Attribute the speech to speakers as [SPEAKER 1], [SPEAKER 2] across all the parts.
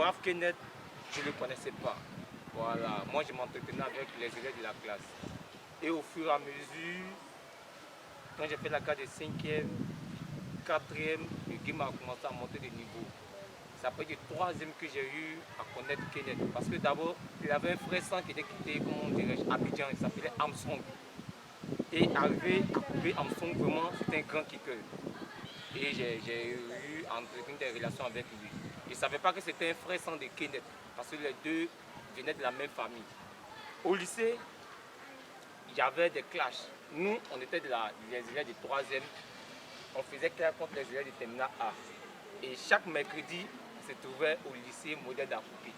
[SPEAKER 1] Brave Kenneth, je ne le connaissais pas. Voilà, moi je m'entretenais avec les élèves de la classe. Et au fur et à mesure, quand j'ai fait la carte de 5e, 4e, le game a commencé à monter de niveau. C'est après du 3e que j'ai eu à connaître Kenneth. Parce que d'abord, il avait un frère sang qui était quitté, comment dirais-je, Abidjan, il s'appelait Armstrong. Et arrivé à couper Armstrong, vraiment, c'était un grand kicker. Et j'ai eu entretenu des relations avec lui. Je ne savais pas que c'était un frère sang de Kenneth, parce que les deux venaient de la même famille. Au lycée, il y avait des clashs. Nous, on était les élèves de 3e. On faisait clash contre les élèves de terminale A. Et chaque mercredi, on se trouvait au lycée modèle d'Akoupé.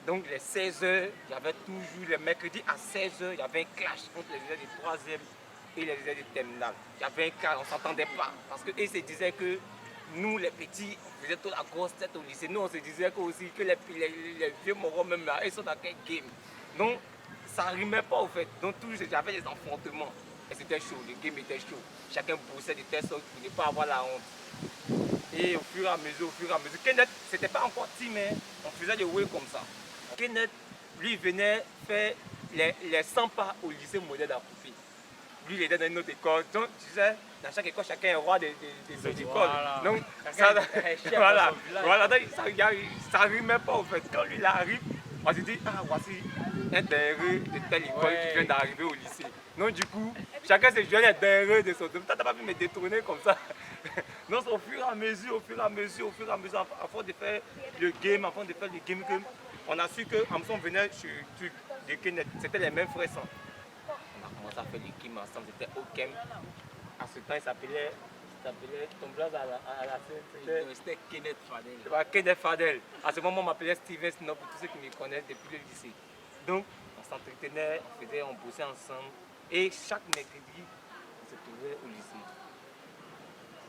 [SPEAKER 1] Donc les 16h, il y avait toujours, les mercredis à 16h, il y avait un clash entre les élèves de 3e et les élèves de terminale. Il y avait un clash, on ne s'entendait pas. Parce qu'ils se disaient que nous, les petits, on faisait toute la grosse tête au lycée. Nous, on se disait aussi que les vieux morons, même là, ils sont dans quel game. Donc, ça ne rimait pas au fait. Donc, toujours, j'avais des affrontements. Et c'était chaud, le game était chaud. Chacun poussait de telle sorte pour ne pas avoir la honte. Et au fur et à mesure, Kenneth, c'était pas encore team, mais on faisait des way comme ça. Kenneth, lui, venait faire les 100 pas au lycée modèle d'Akoupé. Lui, il était dans une autre école. Donc, tu sais, dans chaque école, chacun est roi des écoles.
[SPEAKER 2] Voilà.
[SPEAKER 1] Donc,
[SPEAKER 2] ça,
[SPEAKER 1] voilà, donc, ça rimait pas au fait. Quand lui, il arrive, on se dit, ah, voici un dernier de telle école qui vient d'arriver au lycée. Donc, du coup, chacun se jouait les derniers de son domaine. T'as pas pu me détourner comme ça. Donc, au fur et à mesure, à force de faire le game, on a su que Armstrong venait de Kenneth. C'était les mêmes frères. On a commencé à faire le game ensemble, c'était Okem. À ce temps, il s'appelait ton blaze à la scène.
[SPEAKER 2] C'était Kenneth Fadel.
[SPEAKER 1] Kenneth Fadel. À ce moment, on m'appelait Steven Snow pour tous ceux qui me connaissent depuis le lycée. Donc, on s'entretenait, on bossait ensemble. Et chaque mercredi, on se trouvait au lycée.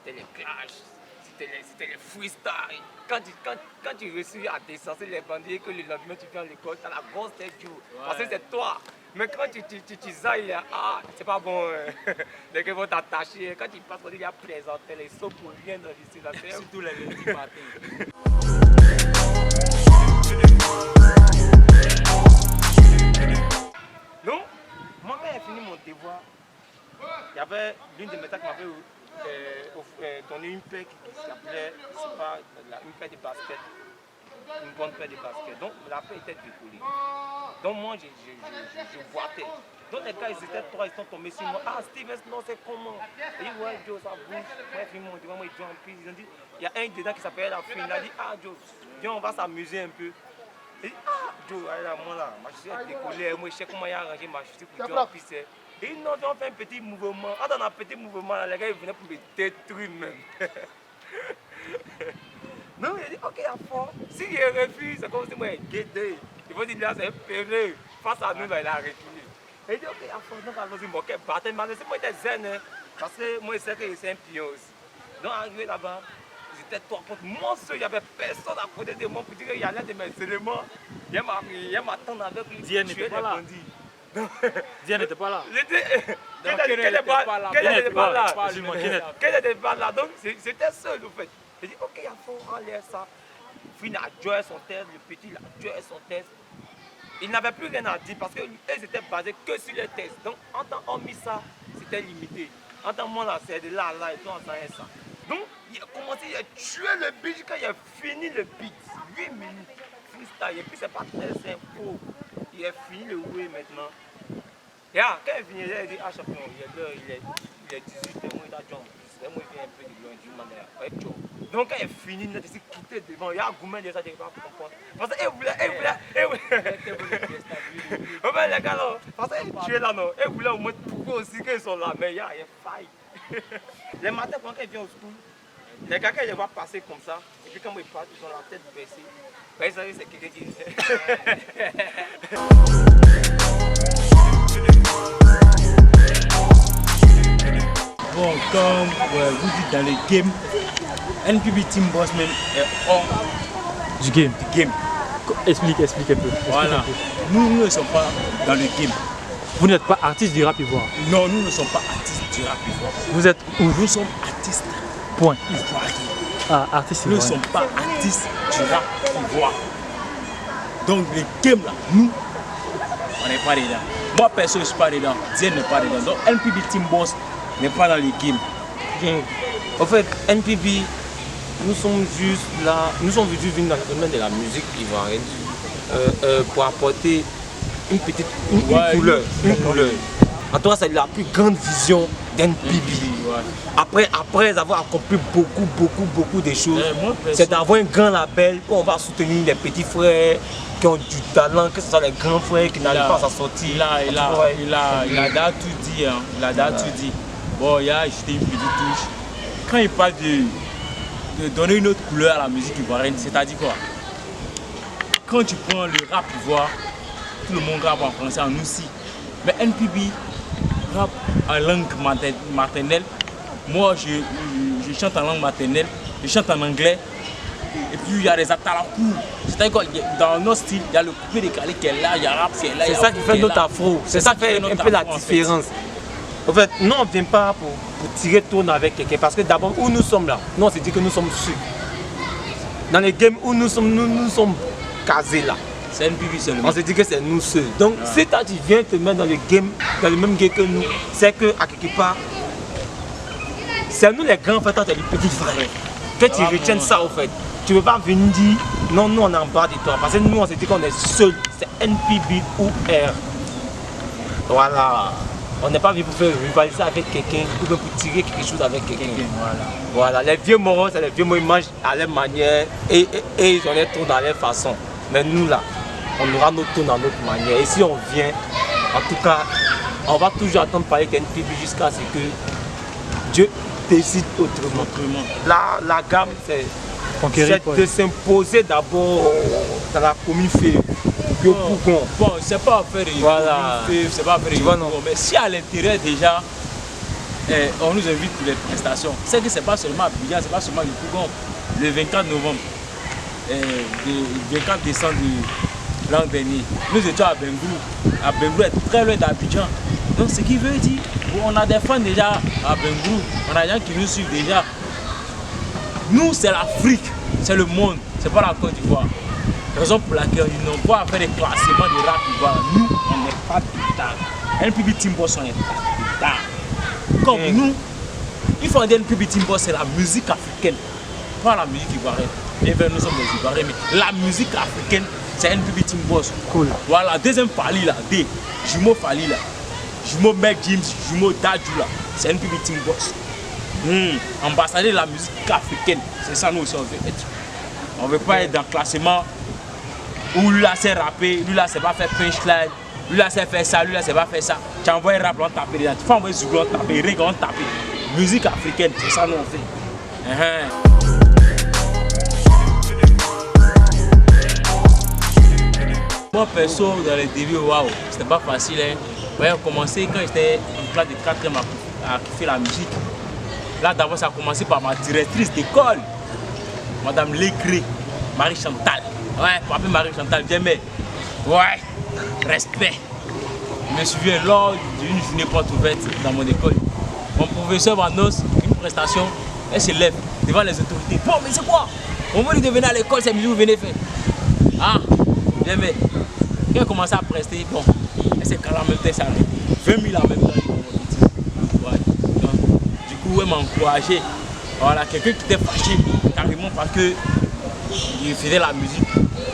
[SPEAKER 1] C'était les clashs, c'était les freestyles. Quand tu réussis à descenser les bandits et que le lendemain tu viens à l'école, tu as la grosse tête du haut. Parce que c'est toi. Mais quand tu zailles, ah, c'est pas bon. Les gars vont t'attacher. Quand tu passes, il y a plaisanter les sauts pour rien dans lycée.
[SPEAKER 2] Surtout les lundis matins.
[SPEAKER 1] Non, moi quand j'ai fini mon devoir, il y avait l'une de mes tâches qui m'avait donné une paire qui s'appelait, c'est pas une paire de basket, une bonne paire de basket. Donc la paire était décollée. Donc moi je boitais. Donc les gars ils étaient trois, ils sont tombés sur moi. Ah Steven, non c'est comment? Et ils ouais Joe ça bouge. Moi j'ai fini mon devoir, moi ils jouent en piste. Ils ont dit, il y a un dedans qui s'appelait la fille. Il a dit ah Joe, viens on va s'amuser un peu. Et ah Joe, moi là, ma chaussure est décollée, moi je sais comment il a arrangé ma chaussure pour jouer en piste. Et non, on fait un petit mouvement. Ah, dans un petit mouvement, là, les gars ils venaient pour me détruire même. Non, il a dit ok à fond. Si il refuse, c'est comme si moi il guetté. Il faut dire là c'est un pévé. Face à nous, là, il a reculé. Il dit ok à fond, donc allons-y, moi qui battais, mais c'est moi qui étais zen. Hein, parce que moi je sais que c'est un pion aussi. Donc arrivé là-bas. Ils étaient trois contre moi, il n'y avait personne à côté de moi pour dire qu'il y a l'un de mes éléments. Il m'attendre avec lui.
[SPEAKER 2] Dieu n'était pas là. Dieu n'était pas là.
[SPEAKER 1] Quel n'était pas là. Quel n'était pas là. Donc c'était seul en fait. J'ai dit ok, il faut enlever ça. Fini a joué son test, le petit a joué son test. Il n'avait plus rien à dire parce qu'ils étaient basés que sur les tests. Donc en tant hormis ça, c'était limité. En tant que moi là, c'est de là, et tout en ça. Donc, il a commencé à tuer le beat quand il a fini le beat. 8 minutes. Freestyle. Et puis, c'est pas très simple. Il a fini le way maintenant. Et quand il finit, il a dit, ah, champion, il est 18h, moi, il a joué en plus. Moi, il vient un peu de loin du manière. Donc, quand il a fini, il a décidé de quitter devant. Il y a un gourmet de ça, je ne vais pas comprendre. Parce qu'il voulait. Les gars, là, parce qu'il tuait là, non. Il voulait au moins pourquoi aussi qu'ils sont là. Mais il y a faille. Les matins, quand ils viennent au school, les gars, quand ils les voient passer comme ça, et puis quand ils partent, ils ont la tête baissée. Ben, ils savent que c'est quelqu'un qui
[SPEAKER 2] Bon, comme vous dites dans les games, NPB Team Boss même est hors
[SPEAKER 3] du game. Explique un peu.
[SPEAKER 2] Voilà. Nous ne sommes pas dans le game.
[SPEAKER 3] Vous n'êtes pas artiste du rap ivoire?
[SPEAKER 2] Non, nous ne sommes pas artistes du rap ivoire.
[SPEAKER 3] Vous êtes où?
[SPEAKER 2] Nous sommes artistes.
[SPEAKER 3] Point.
[SPEAKER 2] Ivoiriens.
[SPEAKER 3] Ah, artiste
[SPEAKER 2] Nous ne
[SPEAKER 3] ivoirien.
[SPEAKER 2] sommes pas artistes du rap ivoire. Donc les games là, nous, on n'est pas dedans. Moi perso, je ne suis pas dedans. Dieu n'est pas dedans. Donc NPB Team Boss n'est pas dans les games.
[SPEAKER 1] Bien. En fait, NPB, nous sommes juste là, nous sommes venus dans le domaine de la musique ivoirienne pour apporter une petite couleur. En tout cas, c'est la plus grande vision d'NPB. Après avoir accompli beaucoup de choses, c'est d'avoir un grand label où on va soutenir les petits frères qui ont du talent, que ce soit les grands frères qui n'arrivent pas à s'en sortir.
[SPEAKER 2] Il a déjà tout dit. Hein. Il a déjà tout dit. Bon, il a ajouté une petite touche. Quand il parle de donner une autre couleur à la musique ivoirienne, c'est-à-dire quoi? Quand tu prends le rap ivoire, tout le monde rappe en français, en aussi. Mais NPB rappe en langue maternelle. Moi, je chante en langue maternelle, je chante en anglais. Et puis il y a des atalakou. C'est-à-dire que dans notre style, il y a le coupé décalé qui est là, il y a rap qui est là.
[SPEAKER 1] C'est ça qui fait notre afro. C'est ça qui fait un peu la différence. En fait, nous on ne vient pas pour tirer tourne avec quelqu'un. Parce que d'abord, où nous sommes là, nous on se dit que nous sommes sûrs. Dans les games où nous sommes casés là.
[SPEAKER 2] C'est NPB seulement.
[SPEAKER 1] On se dit que c'est nous seuls. Donc si toi tu viens te mettre dans le game, dans le même game que nous, c'est que à quelque part, c'est nous les grands frères, toi t'es le petit frère. Que tu retiennes ça au fait. Tu ne veux pas venir dire non, nous on est en bas de toi. Parce que nous on se dit qu'on est seuls. C'est NPB ou R. Voilà. On n'est pas venu pour faire rivaliser avec quelqu'un ou pour tirer quelque chose avec quelqu'un. Voilà. Les vieux morons, c'est les vieux morons, ils mangent à leur manière et ils ont les tours dans leur façon. Mais nous là, on aura nos tours dans notre manière. Et si on vient, en tout cas, on va toujours attendre parler d'NPB jusqu'à ce que Dieu décide autrement. La gamme, c'est de s'imposer d'abord dans la commune fée.
[SPEAKER 2] Bon, c'est pas affaire de c'est pas affaire de mais si à l'intérieur déjà, on nous invite pour les prestations, c'est que c'est pas seulement à Abidjan, c'est pas seulement le Pougon. Le 24 novembre, le 24 décembre de l'an dernier, nous étions à Bengrou. À Bengrou est très loin d'Abidjan. Donc ce qui veut dire, on a des fans déjà à Bengrou, on a des gens qui nous suivent déjà. Nous, c'est l'Afrique, c'est le monde, c'est pas la Côte d'Ivoire. Raison pour laquelle ils n'ont pas à faire des classements de rap ivoire. Nous, on n'est pas d'état. NPB Team Boss, on n'est pas d'état. Comme nous, il faut dire NPB Team Boss, c'est la musique africaine, pas la musique ivoirienne. Bien, nous sommes les Ivoiriens, mais la musique africaine, c'est NPB Team Boss. Cool. Voilà, deuxième Fali là, D, jumeau Fali là, jumeau Meg James, jumeau Dadju là, c'est NPB Team Boss. Ambassadeur de la musique africaine, c'est ça nous aussi on veut être. On ne veut pas être dans le classement où lui là c'est rappé, lui là c'est pas faire punchline, lui là c'est faire ça, lui là c'est pas faire ça. Tu envoies un rap, on tape dedans, tu fais envoyer Zouglou, on tape, reggae, on tape. Musique africaine, c'est ça nous on fait. Moi perso dans les débuts, waouh, c'était pas facile. Hein. Ouais, on commençait quand j'étais en classe de 4e à kiffer la musique. Là d'abord ça a commencé par ma directrice d'école, Madame Légré, Marie Chantal. Ouais, papa Marie Chantal, viens mais. Ouais, respect. Je me souviens lors d'une journée porte ouverte dans mon école. Mon professeur m'annonce une prestation, elle se lève devant les autorités. Bon, mais c'est quoi? On veut lui devenir à l'école, c'est musique que vous venez faire. Ah, viens mais. Quand elle commence à prester, bon, elle s'est calmée en même temps, elle s'est arrêtée. 20 000 en même temps, ouais. Donc, du coup, elle m'a encouragé. Voilà, quelqu'un qui était fâché, carrément parce que il faisait la musique.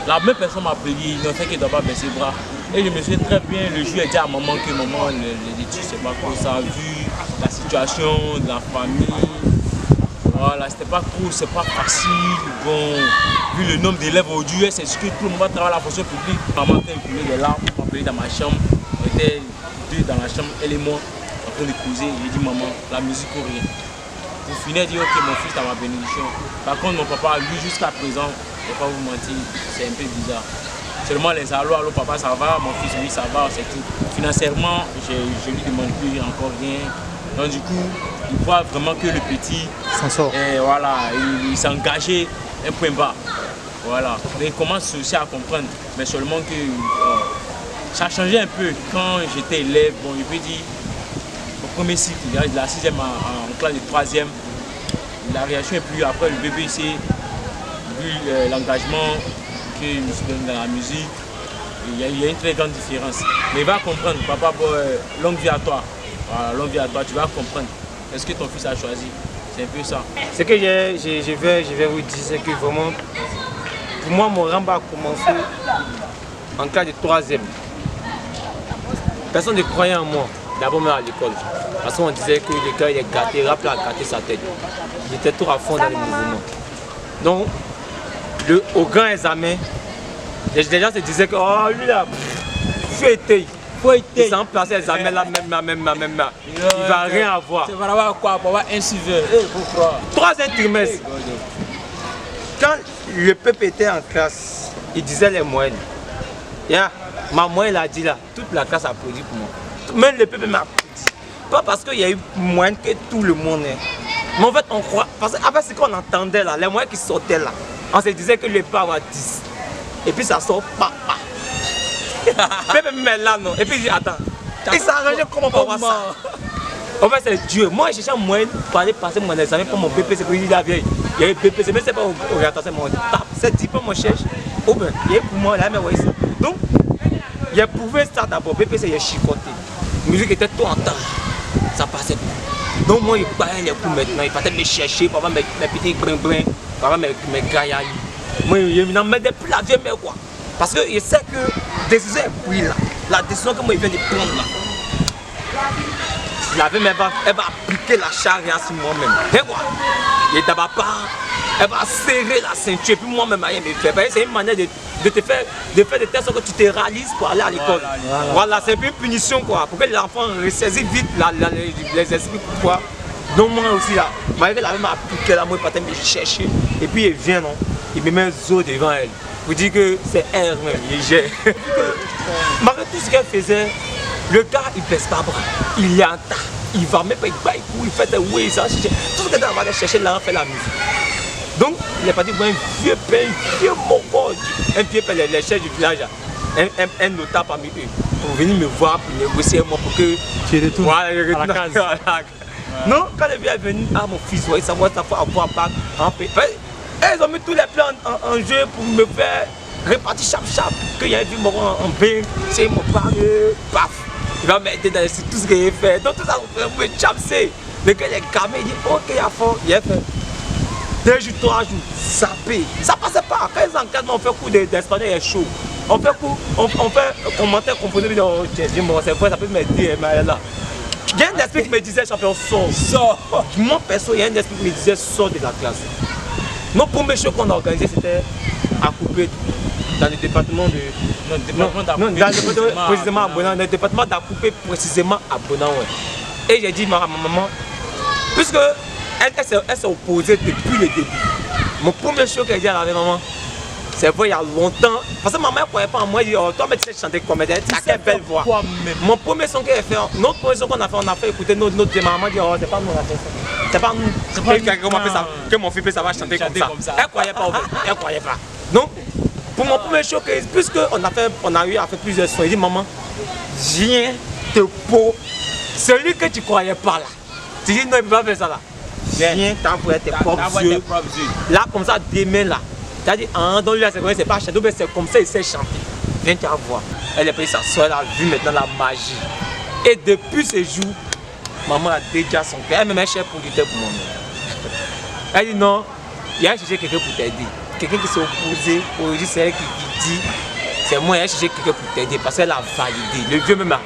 [SPEAKER 2] La même personne m'a appelé, il n'a fait qu'il ne doit pas baisser les bras. Et je me souviens très bien, le jour, elle dit à maman que maman, les études, c'est pas trop ça, vu la situation de la famille. Voilà, c'était pas cool, c'est pas facile. Bon, vu le nombre d'élèves aujourd'hui, c'est ce que tout le monde travaille à la fonction publique. Maman était imprimée des larmes, on m'a appelé dans ma chambre. On était deux dans la chambre, elle et moi, en train de causer. J'ai dit, maman, la musique ou rien. Pour finir, j'ai dit, ok, mon fils, t'as ma bénédiction. Par contre, mon papa, lui, jusqu'à présent, je ne vais pas vous mentir, c'est un peu bizarre. Seulement les allô, allô, papa, ça va, mon fils, oui, ça va, c'est tout. Financièrement, je ne lui demande plus encore rien. Donc, du coup, il voit vraiment que le petit
[SPEAKER 3] s'en sort.
[SPEAKER 2] Et voilà, il s'est engagé un point bas. Voilà. Mais il commence aussi à comprendre, mais seulement que ça a changé un peu quand j'étais élève. Bon, je peux dire, au premier cycle, de la 6e en classe de 3e, la réaction est plus après le BBC, vu l'engagement que je suis dans la musique. Il y a une très grande différence. Mais il va comprendre, papa, longue vie à toi. Voilà, longue vie à toi, tu vas comprendre. Est-ce que ton fils a choisi? C'est un peu ça.
[SPEAKER 1] Ce que je vais vous dire, c'est que vraiment, pour moi, mon rang a commencé en classe de 3e. Personne ne croyait en moi, d'abord même à l'école. Parce qu'on disait que le gars il est gâté, rap a gâté sa tête. Il était tout à fond dans les mouvements. Donc, au grand examen, les gens se disaient que oh, lui là, il s'en placé l'examen là, même. Il ne va rien avoir.
[SPEAKER 2] Tu vas avoir quoi? Pour avoir un suiveur. Pourquoi?
[SPEAKER 1] 3e trimestre. Quand le peuple était en classe, il disait les moyennes. Yeah. Ma moyenne a dit là, toute la classe a applaudi pour moi. Même le peuple m'a applaudi. Pas parce qu'il y a eu moyenne que tout le monde est. Mais en fait, on croit. Parce qu'après ce qu'on entendait là, les moyens qui sortaient là, on se disait que le pas avoir 10. Et puis ça sort pas. Même là non. Et puis il dit attends. Il s'est arrangé comment on va voir ça. En fait c'est Dieu. Moi je cherchais un moyen pour aller passer mon examen pour mon BPC. Il dit la vieille. Il y a eu BPC, mais c'est pas orientation, c'est mon tape. C'est diplôme mon cherche. Oh ben, il y a pour moi là, mais ouais ça. Donc, il a prouvé ça d'abord. BPC il a chicoté. La musique était tout en temps. Ça passait plus. Donc moi il parlait les coups maintenant. Il partait me chercher pour avoir mes petits brin-brin, pour avoir mes gaillards. Moi il n'en mettait plus la vieille mais quoi. Parce que je sais que la décision est prise là. La décision que moi il vient de prendre là. La vieille elle va appliquer la charia sur moi-même. Et quoi? Et d'abord pas. Elle va serrer la ceinture et puis moi-même elle me fait. C'est une manière de faire de telle sorte que tu te réalises pour aller à l'école. Voilà, c'est un peu une punition quoi. Pour que l'enfant ressaisisse vite les esprits quoi. Donc moi aussi là, malgré la même appliqué là, moi il partait me chercher. Et puis il vient non, il me met un zoo devant elle. Vous dites que c'est elle même, il gère. Malgré tout ce qu'elle faisait, le gars il baisse pas bras, il est en tas, il va même pas il fait des oui, ça chercher. Tout ce que va aller chercher là, on fait la musique. Donc il est parti voir un vieux père, un vieux mongol, un vieux père, les chefs du village, un notable parmi eux, pour venir me voir, pour négocier avec moi pour que
[SPEAKER 3] tu retournes à la case.
[SPEAKER 1] Non, quand le vieux est venu, ah mon fils, ouais, ça va avoir pas en paix. Ils ont mis tous les plans en jeu pour me faire répartir chap. Qu'il y a un vieux moron en bain, c'est mon parle, paf, il va m'aider dans tout ce qu'il a fait. Donc tout ça, vous me chapser. Le gars il est calmé, il dit ok, il a fait. 2 jours, 3 jours, zappé. Ça passait pas. Quand ils encadrent, on fait cours d'espagnol, il est chaud. On fait cours, on fait commentaire, composé, c'est vrai, ça peut m'aider, mais là. Il y a un esprit qui me disait, champion, sors. Moi, perso, il y a un esprit qui me disait, sors de la classe. Nos premiers shows qu'on a organisé, c'était à couper dans le département de. Dans le département précisément à Bonan, dans le département d'Acoupé précisément à Bonan. Ouais. Et j'ai dit, ma maman, puisque elle s'est opposée depuis le début. Mon premier show qu'elle dit à la maman, c'est vrai, il y a longtemps. Parce que maman ne croyait pas en moi. Elle dit, oh, toi, mais tu sais chanter comme elle. Tu as quelle belle voix. Mon premier son qu'elle a fait, notre premier son qu'on a fait, on a fait écouter notre maman dit, oh, c'est pas nous, on a fait ça. C'est pas nous. C'est pas ça. Que mon fils ça va chanter comme ça. Elle ne croyait pas, elle ne croyait pas. Donc, pour mon premier show, puisqu'on a eu à faire plusieurs sons, il dit, maman, viens te pour celui que tu ne croyais pas là. Tu dis, non, il ne peut pas faire ça là. Viens t'envoyer tes propres yeux. Là, comme ça, demain là. Tu as dit, ah, donc lui, c'est pas chanter, mais c'est comme ça, il sait chanter. Viens te voir. Elle est partie s'asseoir, elle a vu maintenant la magie. Et depuis ce jour, maman a déjà son cœur. Elle me met cher producteur pour moi. Elle dit non, il a cherché quelqu'un pour t'aider. Quelqu'un qui s'est opposé, aujourd'hui c'est elle qui dit, c'est moi, elle a cherché quelqu'un pour t'aider parce qu'elle a validé.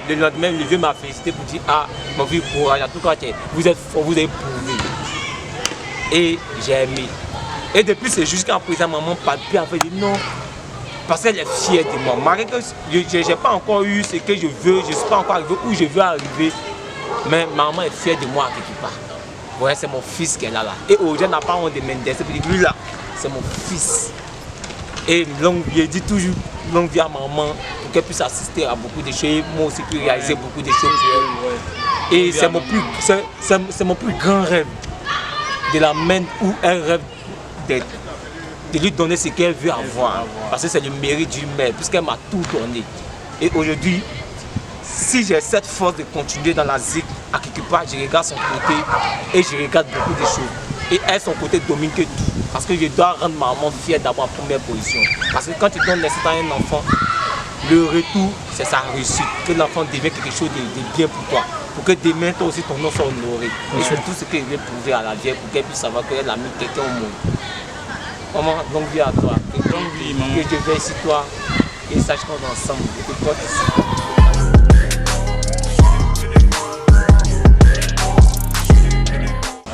[SPEAKER 1] Le lendemain, le vieux m'a félicité pour dire, ah, mon vieux courage, en tout cas, vous êtes fort, vous avez prouvé. Et j'ai aimé. Et depuis ce jour jusqu'à présent, maman papier a fait dit non. Parce qu'elle est fière de moi. Malgré que je n'ai pas encore eu ce que je veux, je ne suis pas encore arrivé où je veux arriver. Mais maman est fière de moi quelque part. Ouais, c'est mon fils qu'elle a là. Et aujourd'hui, elle n'a pas honte de Mendes. Lui là, c'est mon fils. Et je dis toujours longue vie à maman pour qu'elle puisse assister à beaucoup de choses. Moi aussi, pour réaliser beaucoup de choses. Et c'est mon plus grand rêve. De la main où elle rêve de lui donner ce qu'elle veut avoir. Parce que c'est le mérite du maire, puisqu'elle m'a tout donné. Et aujourd'hui, si j'ai cette force de continuer dans la ZIC, à quelque part, je regarde son côté et je regarde beaucoup de choses. Et elle, son côté domine que tout. Parce que je dois rendre maman fière d'avoir en première position. Parce que quand tu donnes naissance à un enfant, le retour, c'est sa réussite. Que l'enfant devienne quelque chose de bien pour toi. Pour que demain, toi aussi, ton nom soit honoré. Et surtout ce qu'il veut prouver à la vieille pour qu'elle puisse savoir qu'elle a mis quelqu'un au monde. Maman, longue vie à toi.
[SPEAKER 2] Longue vie, maman.
[SPEAKER 1] Que Dieu veille sur toi et sache qu'on est ensemble. Et que toi, tu sais.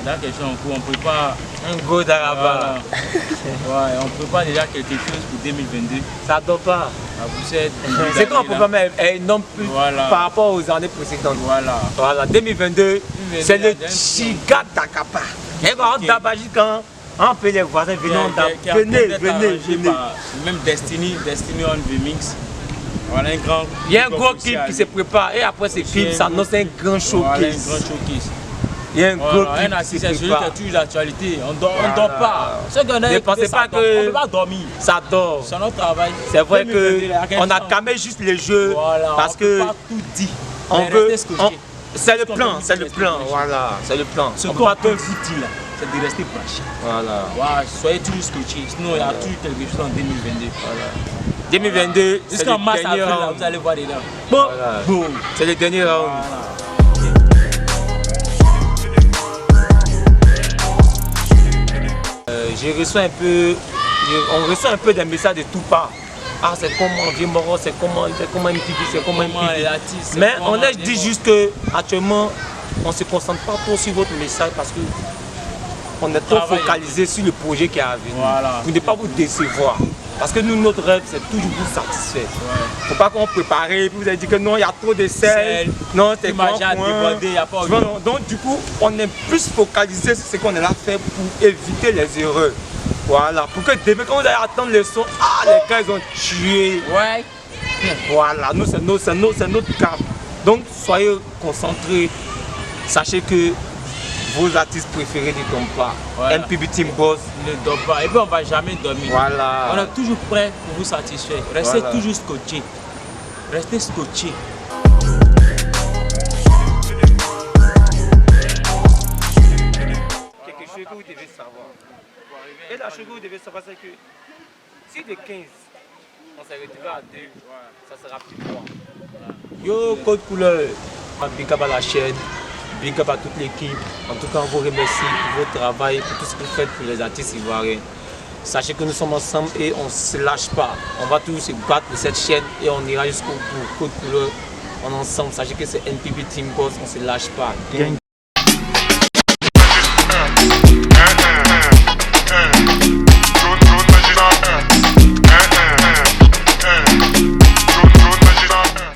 [SPEAKER 2] Dans question en cours, on prépare
[SPEAKER 1] Un go d'Araba.
[SPEAKER 2] Ouais, on prépare déjà quelque chose pour 2022.
[SPEAKER 1] Ça dort pas.
[SPEAKER 2] À Boussette.
[SPEAKER 1] C'est qu'on peut pas mettre non plus
[SPEAKER 2] Voilà.
[SPEAKER 1] par rapport aux années précédentes.
[SPEAKER 2] Voilà.
[SPEAKER 1] Voilà, 2022, c'est le
[SPEAKER 2] d'un
[SPEAKER 1] Chiga Dakapa. Et quand on tape quand on peut les voisins, venez, venez.
[SPEAKER 2] Même Destiny on the mix. Voilà un grand.
[SPEAKER 1] Il y a un gros clip qui se prépare et après ce clip, ça annonce un grand showcase.
[SPEAKER 2] Voilà, un grand showcase.
[SPEAKER 1] Il y a un gros
[SPEAKER 2] Un
[SPEAKER 1] clip qui
[SPEAKER 2] artiste,
[SPEAKER 1] se
[SPEAKER 2] c'est celui qui a
[SPEAKER 1] prépare.
[SPEAKER 2] toujours l'actualité. On dort pas. Ceux qu'on a
[SPEAKER 1] Ne pensez pas
[SPEAKER 2] on
[SPEAKER 1] que
[SPEAKER 2] ne peut pas dormir.
[SPEAKER 1] ça dort.
[SPEAKER 2] C'est notre travail.
[SPEAKER 1] C'est vrai
[SPEAKER 2] 2022,
[SPEAKER 1] qu'on a camé juste les jeux
[SPEAKER 2] voilà,
[SPEAKER 1] parce
[SPEAKER 2] on peut
[SPEAKER 1] que
[SPEAKER 2] pas tout dire.
[SPEAKER 1] on
[SPEAKER 2] Mais
[SPEAKER 1] veut.
[SPEAKER 2] rester scotché.
[SPEAKER 1] C'est le
[SPEAKER 2] Ce qu'on
[SPEAKER 1] plan,
[SPEAKER 2] veut
[SPEAKER 1] c'est
[SPEAKER 2] dire,
[SPEAKER 1] le
[SPEAKER 2] rester
[SPEAKER 1] plan.
[SPEAKER 2] scotché.
[SPEAKER 1] Voilà, c'est le plan.
[SPEAKER 2] Ce
[SPEAKER 1] On
[SPEAKER 2] qu'on
[SPEAKER 1] peut pas
[SPEAKER 2] peut
[SPEAKER 1] tout.
[SPEAKER 2] vous dire là, c'est de rester branché.
[SPEAKER 1] Voilà.
[SPEAKER 2] Voilà, soyez toujours scotchés. Sinon, il y a toujours quelque chose en 2022. Voilà.
[SPEAKER 1] 2022, c'est
[SPEAKER 2] Jusqu'en
[SPEAKER 1] le
[SPEAKER 2] mars,
[SPEAKER 1] dernier
[SPEAKER 2] avril, là,
[SPEAKER 1] round.
[SPEAKER 2] vous allez voir dedans.
[SPEAKER 1] Voilà.
[SPEAKER 2] Boum.
[SPEAKER 1] C'est le dernier round.
[SPEAKER 2] Voilà.
[SPEAKER 1] Je reçois un peu, on reçoit un peu des messages de tout part. Ah, c'est comment Vieux Moro, c'est comment MPB, c'est comment
[SPEAKER 2] Comment les
[SPEAKER 1] MPB.
[SPEAKER 2] artistes,
[SPEAKER 1] Mais
[SPEAKER 2] comment
[SPEAKER 1] on a
[SPEAKER 2] les
[SPEAKER 1] dit
[SPEAKER 2] bons.
[SPEAKER 1] juste que actuellement, on ne se concentre pas trop sur votre message parce que on est trop
[SPEAKER 2] Travail.
[SPEAKER 1] focalisé sur le projet qui est à venir.
[SPEAKER 2] Voilà.
[SPEAKER 1] Pour ne pas vous décevoir. Parce que nous, notre rêve, c'est toujours vous satisfaire.
[SPEAKER 2] Ouais.
[SPEAKER 1] Faut pas qu'on prépare, puis vous avez dit que non, il y a trop de sel.
[SPEAKER 2] Sel.
[SPEAKER 1] Non, c'est
[SPEAKER 2] Imagine
[SPEAKER 1] grand
[SPEAKER 2] à
[SPEAKER 1] coin.
[SPEAKER 2] déborder, il y a pas
[SPEAKER 1] Tu vois,
[SPEAKER 2] autre.
[SPEAKER 1] non. Donc du coup, on est plus focalisé sur ce qu'on est là faire pour éviter les erreurs. Voilà, pour que demain, quand vous allez attendre le son, ah, les gars, ils ont tué.
[SPEAKER 2] Ouais.
[SPEAKER 1] Voilà, nous, c'est notre cap. Donc, soyez concentrés. Sachez que vos artistes préférés ne dorment pas.
[SPEAKER 2] Voilà.
[SPEAKER 1] MPB Team Boss.
[SPEAKER 2] Ne dort pas. Et puis on va jamais dormir.
[SPEAKER 1] Voilà.
[SPEAKER 2] On est toujours prêt pour vous satisfaire. Restez
[SPEAKER 1] Voilà.
[SPEAKER 2] toujours scotché. Restez scotché.
[SPEAKER 1] Quelque chose que vous devez savoir. Et la chose que vous devez savoir, c'est que si de 15, on s'est retrouvé à 2, ça sera plus 3. Yo, Code Couleur, big up à la chaîne, big up à toute l'équipe. En tout cas, on vous remercie pour votre travail, pour tout ce que vous faites pour les artistes ivoiriens. Sachez que nous sommes ensemble et on ne se lâche pas. On va tous se battre pour cette chaîne et on ira jusqu'au bout. Code Couleur, on est ensemble. Sachez que c'est NPB Team Boss, on ne se lâche pas.
[SPEAKER 3] Gang,